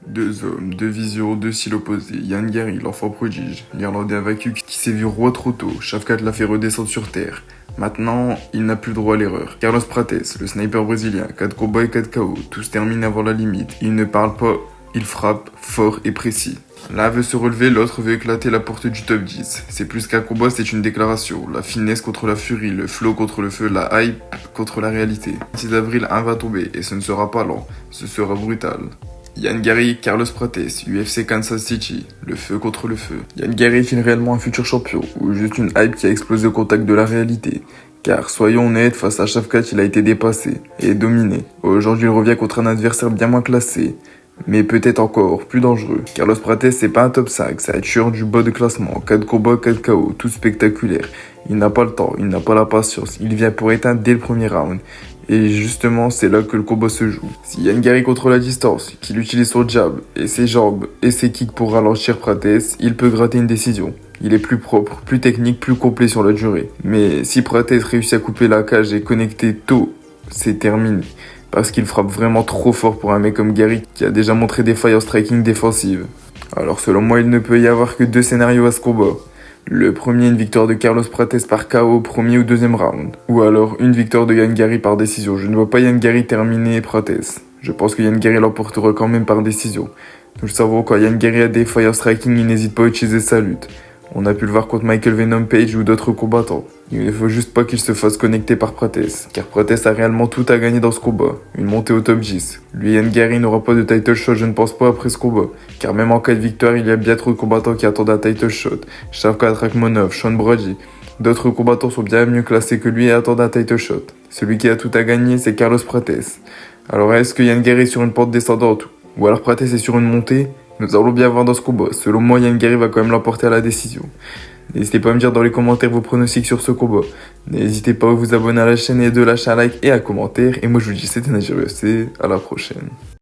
Deux hommes, deux visions, deux styles opposés. Yann Gary, l'enfant prodige, l'Irlandais invaincu qui s'est vu roi trop tôt. Shafkat l'a fait redescendre sur terre. Maintenant, il n'a plus le droit à l'erreur. Carlos Prates, le sniper brésilien, 4 combats et 4 KO, tous terminent avant la limite. Il ne parle pas, il frappe fort et précis. L'un veut se relever, l'autre veut éclater la porte du top 10. C'est plus qu'un combat, c'est une déclaration. La finesse contre la furie, le flow contre le feu, la hype contre la réalité. Le 6 avril, un va tomber, et ce ne sera pas lent, ce sera brutal. Yann Gary, Carlos Prates, UFC Kansas City, le feu contre le feu. Yann Gary est-il réellement un futur champion ou juste une hype qui a explosé au contact de la réalité? Car soyons honnêtes, face à Shafkat, il a été dépassé et dominé. Aujourd'hui, il revient contre un adversaire bien moins classé, mais peut-être encore plus dangereux. Carlos Prates, c'est pas un top 5, c'est un tueur du bas de classement. 4 combats, 4 KO, tout spectaculaire. Il n'a pas le temps, il n'a pas la patience, il vient pour éteindre dès le premier round. Et justement, c'est là que le combat se joue. Si Yann Gary contrôle la distance, qu'il utilise son jab et ses jambes et ses kicks pour ralentir Prates, il peut gratter une décision. Il est plus propre, plus technique, plus complet sur la durée. Mais si Prates réussit à couper la cage et connecter tôt, c'est terminé. Parce qu'il frappe vraiment trop fort pour un mec comme Gary qui a déjà montré des failles en striking défensive. Alors selon moi, il ne peut y avoir que deux scénarios à ce combat. Le premier, une victoire de Carlos Prates par KO au premier ou deuxième round. Ou alors une victoire de Yann Gary par décision. Je ne vois pas Yann Gary terminer Prates. Je pense que Yann Gary l'emportera quand même par décision. Nous le savons, quand Yann Gary a des failles en striking, il n'hésite pas à utiliser sa lutte. On a pu le voir contre Michael Venom Page ou d'autres combattants. Il ne faut juste pas qu'il se fasse connecter par Prates, car Prates a réellement tout à gagner dans ce combat. Une montée au top 10. Lui, Yann Gary n'aura pas de title shot, je ne pense pas, après ce combat. Car même en cas de victoire, il y a bien trop de combattants qui attendent un title shot. Shavkat Rakhmonov, Sean Brady. D'autres combattants sont bien mieux classés que lui et attendent un title shot. Celui qui a tout à gagner, c'est Carlos Prates. Alors est-ce que Yann Gary est sur une pente descendante ou alors Prates est sur une montée? Nous allons bien voir dans ce combat. Selon moi, Yann Gary va quand même l'emporter à la décision. N'hésitez pas à me dire dans les commentaires vos pronostics sur ce combat. N'hésitez pas à vous abonner à la chaîne et de lâcher un like et un commentaire. Et moi je vous dis c'était Nadir UFC, à la prochaine.